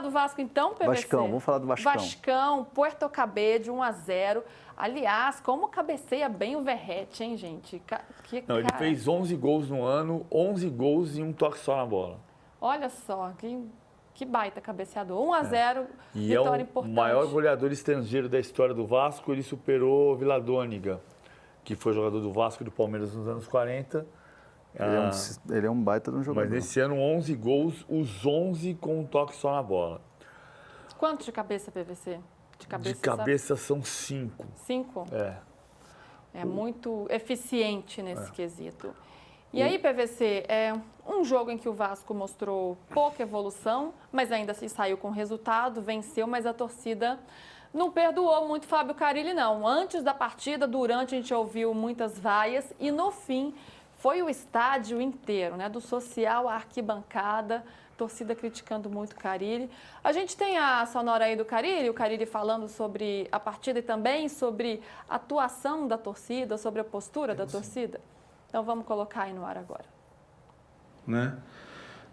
falar do Vasco então, PVC? Vascão, vamos falar do Vascão. Vascão, Puerto Cabede, 1-0. Aliás, como cabeceia bem o Verratti, hein, gente? Não, ele fez 11 gols no ano, 11 gols e um toque só na bola. Olha só, que baita cabeceador. 1-0, E vitória é importante. o maior goleador estrangeiro da história do Vasco. Ele superou Viladôniga, que foi jogador do Vasco e do Palmeiras nos anos 40. Ele é um baita de um jogador. Mas nesse ano, 11 gols, os 11 com um toque só na bola. Quanto de cabeça, PVC? De cabeça são 5. 5? É muito eficiente nesse quesito. E aí, PVC, é um jogo em que o Vasco mostrou pouca evolução, mas ainda assim saiu com resultado, venceu, mas a torcida não perdoou muito Fábio Carille, não. Antes da partida, durante, a gente ouviu muitas vaias e no fim foi o estádio inteiro, né? Do social à arquibancada, torcida criticando muito o Carille. A gente tem a sonora aí do Carille, o Carille falando sobre a partida e também sobre a atuação da torcida, sobre a postura da torcida. Então vamos colocar aí no ar agora. Né?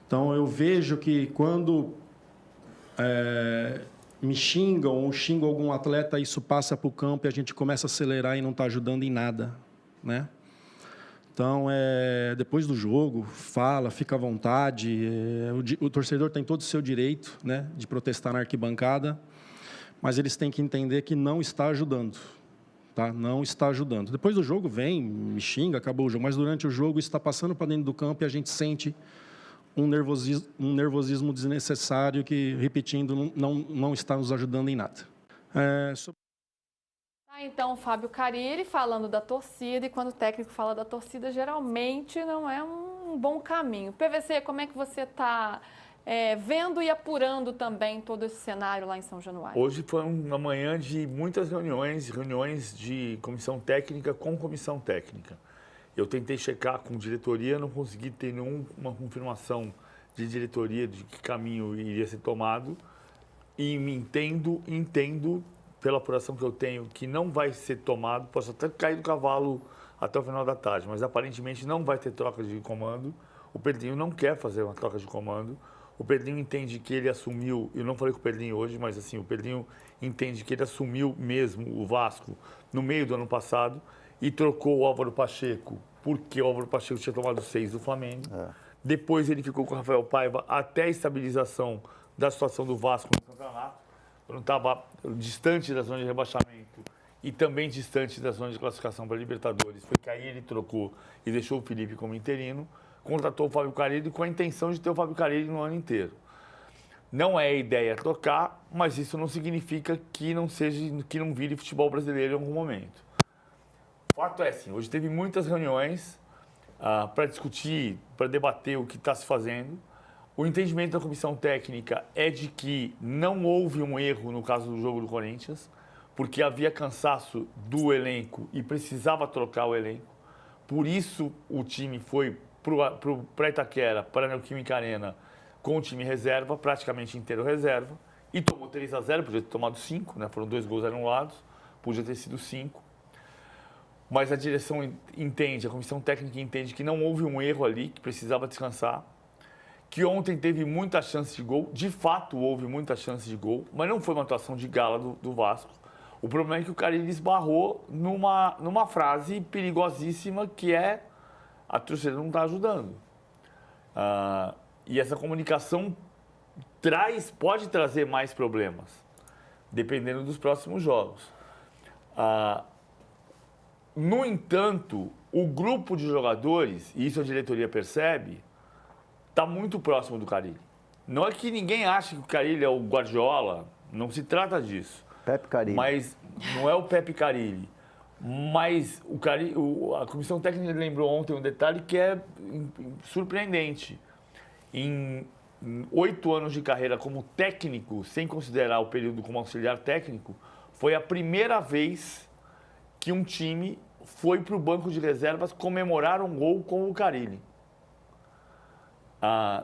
Então eu vejo que quando me xingam ou xingam algum atleta, isso passa para o campo e a gente começa a acelerar e não está ajudando em nada, né? Então, depois do jogo, fala, fica à vontade. O torcedor tem todo o seu direito, né, de protestar na arquibancada, mas eles têm que entender que não está ajudando. Tá? Não está ajudando. Depois do jogo, vem, me xinga, acabou o jogo, mas durante o jogo está passando para dentro do campo e a gente sente um nervosismo desnecessário que, repetindo, não está nos ajudando em nada. Então, o Fábio Carille falando da torcida, e quando o técnico fala da torcida, geralmente não é um bom caminho. PVC, como é que você está vendo e apurando também todo esse cenário lá em São Januário? Hoje foi uma manhã de muitas reuniões de comissão técnica com comissão técnica. Eu tentei checar com diretoria, não consegui ter nenhuma confirmação de diretoria de que caminho iria ser tomado, e me entendo pela apuração que eu tenho, que não vai ser tomado. Posso até cair do cavalo até o final da tarde, mas aparentemente não vai ter troca de comando. O Pedrinho não quer fazer uma troca de comando. O Pedrinho entende que ele assumiu, eu não falei com o Pedrinho hoje, mas assim, o Pedrinho entende que ele assumiu mesmo o Vasco no meio do ano passado e trocou o Álvaro Pacheco, porque o Álvaro Pacheco tinha tomado 6 do Flamengo. Depois ele ficou com o Rafael Paiva até a estabilização da situação do Vasco no campeonato. Quando estava distante da zona de rebaixamento e também distante da zona de classificação para Libertadores, foi que aí ele trocou e deixou o Felipe como interino, contratou o Fábio Carille com a intenção de ter o Fábio Carille no ano inteiro. Não é a ideia trocar, mas isso não significa que não vire futebol brasileiro em algum momento. O fato é assim, hoje teve muitas reuniões para discutir, para debater o que está se fazendo. O entendimento da comissão técnica é de que não houve um erro no caso do jogo do Corinthians, porque havia cansaço do elenco e precisava trocar o elenco. Por isso o time foi para Itaquera, para a Neoquímica Arena, com o time reserva, praticamente inteiro reserva, e tomou 3-0, podia ter tomado 5, né? Foram 2 gols anulados, podia ter sido 5. Mas a direção entende, a comissão técnica entende que não houve um erro ali, que precisava descansar. Que ontem teve muita chance de gol, de fato houve muita chance de gol, mas não foi uma atuação de gala do Vasco. O problema é que o Carille esbarrou numa frase perigosíssima, que é: a torcida não está ajudando. E essa comunicação pode trazer mais problemas, dependendo dos próximos jogos. No entanto, o grupo de jogadores, e isso a diretoria percebe, está muito próximo do Carille. Não é que ninguém ache que o Carille é o Guardiola, não se trata disso. Pepe Carille. Mas não é o Pepe Carille. Mas a comissão técnica lembrou ontem um detalhe que é surpreendente. Em 8 anos de carreira como técnico, sem considerar o período como auxiliar técnico, foi a primeira vez que um time foi para o banco de reservas comemorar um gol com o Carille.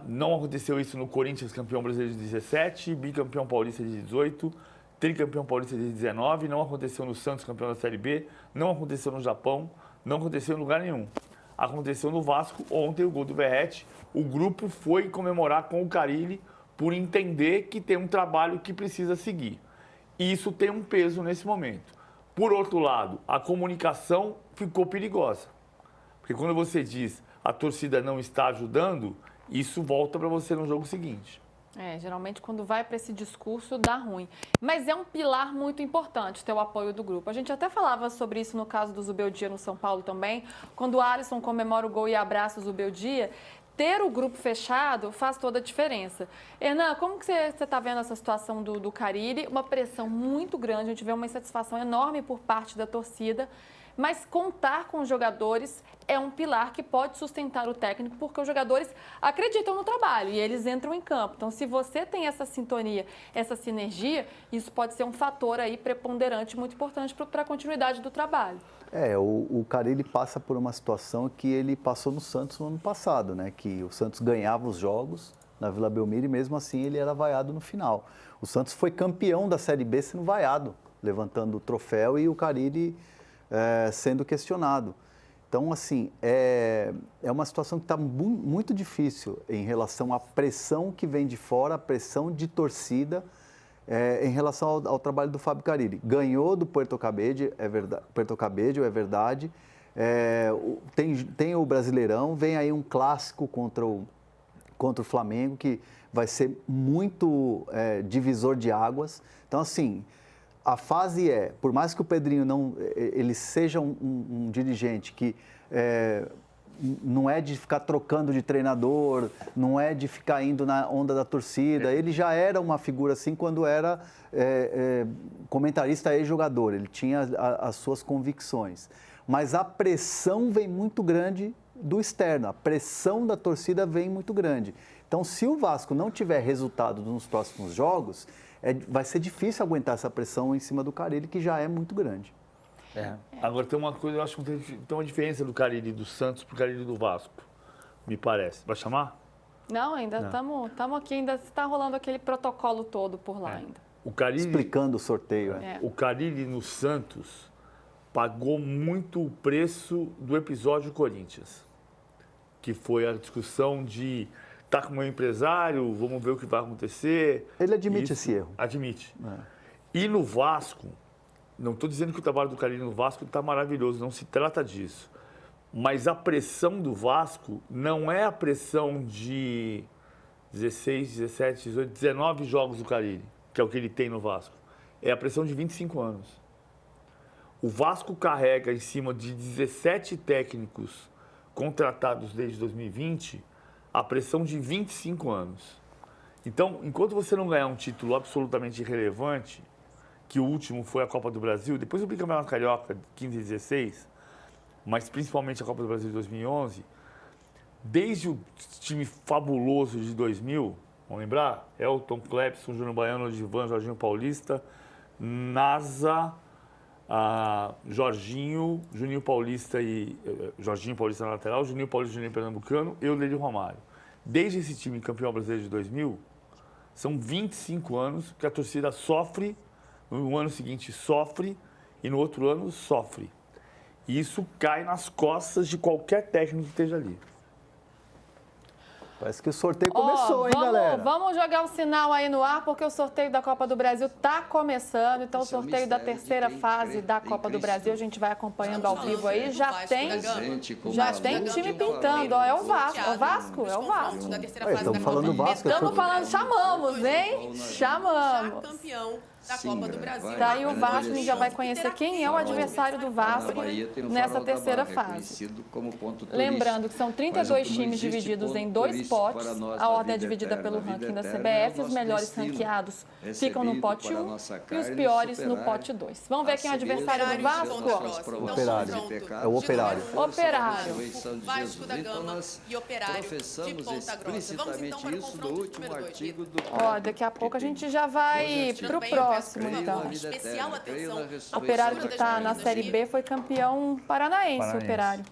Não aconteceu isso no Corinthians, campeão brasileiro de 17, bicampeão paulista de 18, tricampeão paulista de 19, não aconteceu no Santos, campeão da Série B, não aconteceu no Japão, não aconteceu em lugar nenhum. Aconteceu no Vasco, ontem o gol do Verratti, o grupo foi comemorar com o Carille por entender que tem um trabalho que precisa seguir. E isso tem um peso nesse momento. Por outro lado, a comunicação ficou perigosa. Porque quando você diz a torcida não está ajudando, isso volta para você no jogo seguinte. Geralmente quando vai para esse discurso dá ruim. Mas é um pilar muito importante ter o apoio do grupo. A gente até falava sobre isso no caso do Zubeldia no São Paulo também. Quando o Alisson comemora o gol e abraça o Zubeldia, ter o grupo fechado faz toda a diferença. Hernan, como que você está vendo essa situação do Carille? Uma pressão muito grande, a gente vê uma insatisfação enorme por parte da torcida. Mas contar com os jogadores é um pilar que pode sustentar o técnico, porque os jogadores acreditam no trabalho e eles entram em campo. Então, se você tem essa sintonia, essa sinergia, isso pode ser um fator aí preponderante, muito importante para a continuidade do trabalho. O Carille passa por uma situação que ele passou no Santos no ano passado, né? Que o Santos ganhava os jogos na Vila Belmiro e mesmo assim ele era vaiado no final. O Santos foi campeão da Série B sendo vaiado, levantando o troféu e o Carille sendo questionado. Então, assim, é uma situação que está muito difícil em relação à pressão que vem de fora, a pressão de torcida em relação ao trabalho do Fábio Carille. Ganhou do Puerto Cabello, é verdade. Tem o Brasileirão, vem aí um clássico contra o Flamengo, que vai ser muito divisor de águas. Então, assim, a fase por mais que o Pedrinho ele seja um dirigente que não é de ficar trocando de treinador, não é de ficar indo na onda da torcida, ele já era uma figura assim quando era comentarista e jogador, ele tinha as suas convicções. Mas a pressão vem muito grande do externo, a pressão da torcida vem muito grande. Então, se o Vasco não tiver resultado nos próximos jogos, vai ser difícil aguentar essa pressão em cima do Carille, que já é muito grande. Agora, tem uma coisa, eu acho que tem uma diferença do Carille do Santos para o Carille do Vasco, me parece. Vai chamar? Não, ainda estamos aqui, ainda está rolando aquele protocolo todo por lá ainda. O Carille, explicando o sorteio. O Carille no Santos pagou muito o preço do episódio Corinthians, que foi a discussão de tá com o meu empresário, vamos ver o que vai acontecer. Ele admite esse erro. Admite. E no Vasco, não estou dizendo que o trabalho do Carille no Vasco está maravilhoso, não se trata disso. Mas a pressão do Vasco não é a pressão de 16, 17, 18, 19 jogos do Carille, que é o que ele tem no Vasco. É a pressão de 25 anos. O Vasco carrega em cima de 17 técnicos contratados desde 2020 a pressão de 25 anos. Então, enquanto você não ganhar um título absolutamente irrelevante, que o último foi a Copa do Brasil, depois o Bicampeonato Carioca, 15 e 16, mas principalmente a Copa do Brasil de 2011, desde o time fabuloso de 2000, vamos lembrar? Elton, Clepson, Júnior Baiano, Odivan, Jorginho Paulista, Nasa, Jorginho, Juninho Paulista e Jorginho Paulista na lateral, Juninho Paulista e Juninho Pernambucano e o Lélio Romário. Desde esse time campeão brasileiro de 2000, são 25 anos que a torcida sofre, no ano seguinte sofre e no outro ano sofre. E isso cai nas costas de qualquer técnico que esteja ali. Parece que o sorteio começou, hein, galera? Vamos jogar o sinal aí no ar, porque o sorteio da Copa do Brasil está começando. Então, o sorteio da terceira fase da Copa do Brasil, a gente vai acompanhando ao vivo aí. Já tem time pintando. É o Vasco. É o Vasco? É o Vasco. Estamos falando do Vasco. Estamos falando, chamamos, hein? Chamamos. Campeão da Copa do Brasil. Daí o Vasco, a gente já vai conhecer quem é o adversário do Vasco nessa terceira fase. Lembrando que são 32 times divididos em 2 potes. A ordem é dividida pelo ranking da CBF. Os melhores ranqueados ficam no pote 1 e os piores no pote 2. Vamos ver quem é o adversário do Vasco? Operário. É o Operário. Operário. Vasco da Gama e Operário de Ponta Grossa. Vamos então para o confronto número 2. Ó, daqui a pouco a gente já vai pro próximo, então. Especial atenção. O Operário que está na Série B foi campeão paranaense, o Operário.